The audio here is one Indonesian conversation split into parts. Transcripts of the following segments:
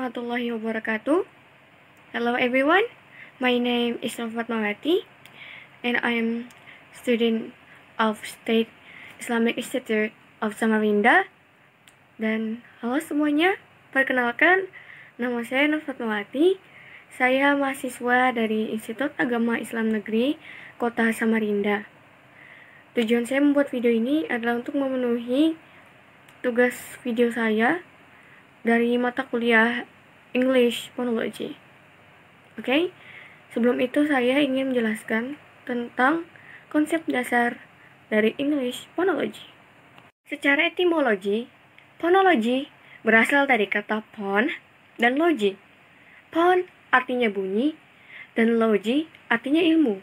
warahmatullahi wabarakatuh. Hello everyone, my name is Nova Fatmawati and I am student of State Islamic Institute of Samarinda. Dan halo semuanya, perkenalkan nama saya Nova Fatmawati. Saya mahasiswa dari Institut Agama Islam Negeri Kota Samarinda. Tujuan saya membuat video ini adalah untuk memenuhi tugas video saya dari mata kuliah English Phonology. Oke, sebelum itu saya ingin menjelaskan tentang konsep dasar dari English Phonology. Secara etimologi, phonology berasal dari kata phon dan logi. Phon artinya bunyi dan logi artinya ilmu.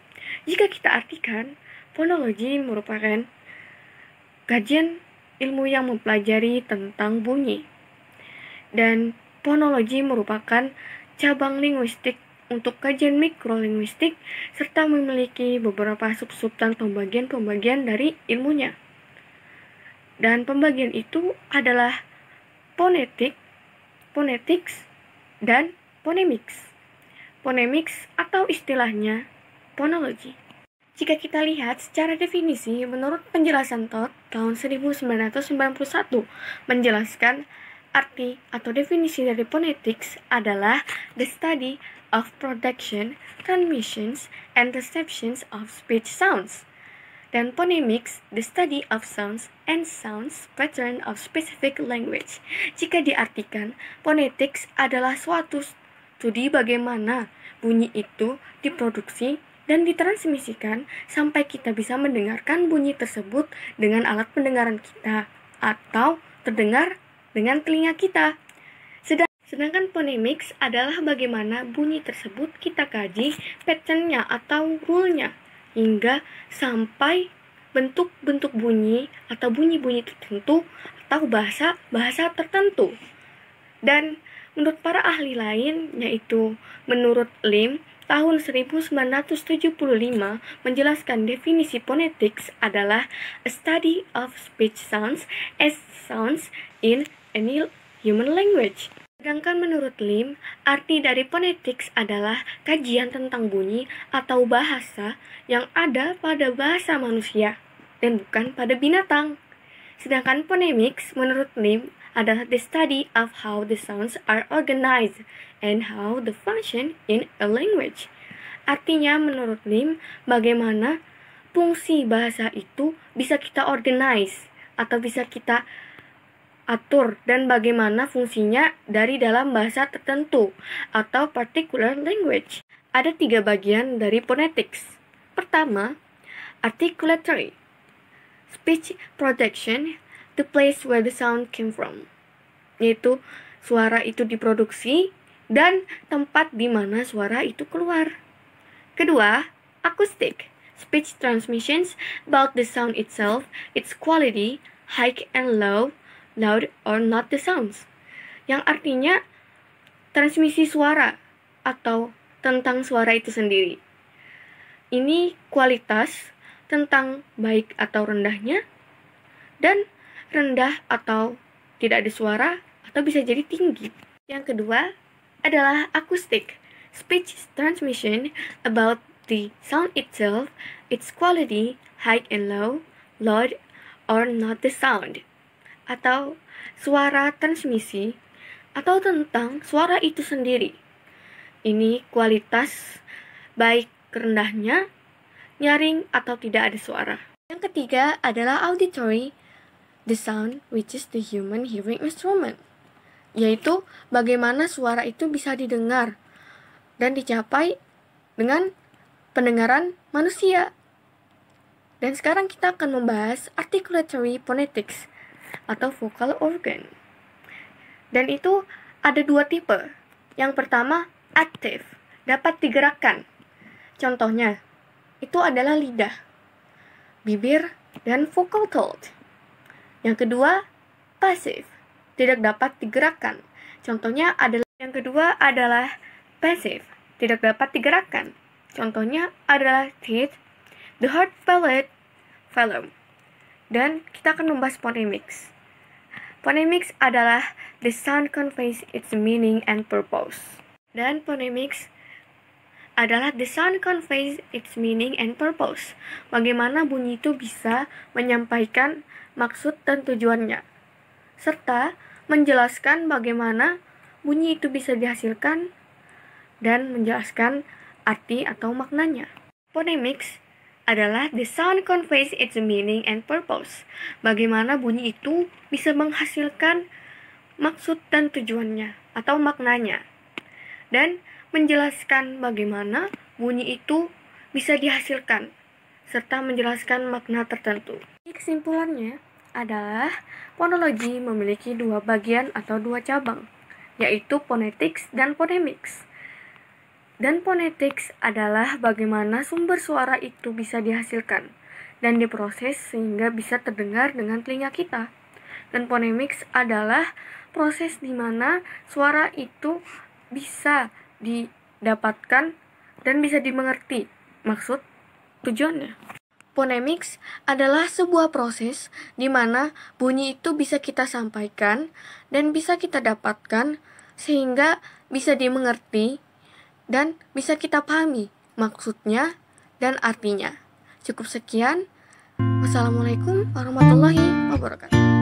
Jika kita artikan, phonology merupakan kajian ilmu yang mempelajari tentang bunyi. Dan phonology merupakan cabang linguistik untuk kajian mikrolinguistik serta memiliki beberapa sub-sub dan pembagian-pembagian dari ilmunya. Dan pembagian itu adalah phonetic, phonetics, dan phonemics. Phonemics atau istilahnya phonology. Jika kita lihat secara definisi, menurut penjelasan Todd tahun 1991 menjelaskan arti atau definisi dari phonetics adalah the study of production, transmissions, and receptions of speech sounds. Dan phonemics, the study of sounds and sounds pattern of specific language. Jika diartikan, phonetics adalah suatu studi bagaimana bunyi itu diproduksi dan ditransmisikan sampai kita bisa mendengarkan bunyi tersebut dengan alat pendengaran kita atau terdengar dengan telinga kita. Sedangkan phonemics adalah bagaimana bunyi tersebut kita kaji pattern-nya atau rule-nya hingga sampai bentuk-bentuk bunyi atau bunyi-bunyi tertentu atau bahasa tertentu. Dan menurut para ahli lain, yaitu menurut Lim tahun 1975 menjelaskan definisi phonetics adalah a study of speech sounds as sounds in any human language. Sedangkan menurut Lim, arti dari phonetics adalah kajian tentang bunyi atau bahasa yang ada pada bahasa manusia dan bukan pada binatang. Sedangkan phonemics menurut Lim adalah the study of how the sounds are organized and how the function in a language. Artinya menurut Lim, bagaimana fungsi bahasa itu bisa kita organize atau bisa kita atur dan bagaimana fungsinya dari dalam bahasa tertentu atau particular language. Ada 3 bagian dari phonetics. Pertama, articulatory, speech production, the place where the sound came from, yaitu suara itu diproduksi dan tempat di mana suara itu keluar. Kedua, acoustic, speech transmissions about the sound itself, its quality, high and low, loud or not the sounds, yang artinya transmisi suara atau tentang suara itu sendiri. Ini kualitas tentang baik atau rendahnya, dan rendah atau tidak ada suara atau bisa jadi tinggi. Yang kedua adalah acoustic, speech transmission about the sound itself, its quality, high and low, loud or not the sound, atau suara transmisi atau tentang suara itu sendiri. Ini kualitas baik rendahnya, nyaring atau tidak ada suara. Yang ketiga adalah auditory, the sound which is the human hearing instrument, yaitu bagaimana suara itu bisa didengar dan dicapai dengan pendengaran manusia. Dan sekarang kita akan membahas articulatory phonetics atau vocal organ. Dan itu ada 2 tipe. Yang pertama, active, dapat digerakkan. Contohnya, itu adalah lidah, bibir, dan vocal cord. Yang kedua, passive, tidak dapat digerakkan. Contohnya adalah passive, tidak dapat digerakkan. Contohnya adalah teeth, the hard palate, phlegm. Dan kita akan membahas phonemics. Phonemics adalah the sound conveys its meaning and purpose. Dan phonemics adalah the sound conveys its meaning and purpose. Bagaimana bunyi itu bisa menyampaikan maksud dan tujuannya, serta menjelaskan bagaimana bunyi itu bisa dihasilkan dan menjelaskan arti atau maknanya. Phonemics adalah the sound conveys its meaning and purpose. Bagaimana bunyi itu bisa menghasilkan maksud dan tujuannya atau maknanya, dan menjelaskan bagaimana bunyi itu bisa dihasilkan serta menjelaskan makna tertentu. Kesimpulannya adalah fonologi memiliki dua bagian atau dua cabang, yaitu phonetics dan phonemics. Dan phonetics adalah bagaimana sumber suara itu bisa dihasilkan dan diproses sehingga bisa terdengar dengan telinga kita. Dan phonemics adalah proses di mana suara itu bisa didapatkan dan bisa dimengerti maksud tujuannya. Phonemics adalah sebuah proses di mana bunyi itu bisa kita sampaikan dan bisa kita dapatkan sehingga bisa dimengerti dan bisa kita pahami maksudnya dan artinya. Cukup sekian. Wassalamualaikum warahmatullahi wabarakatuh.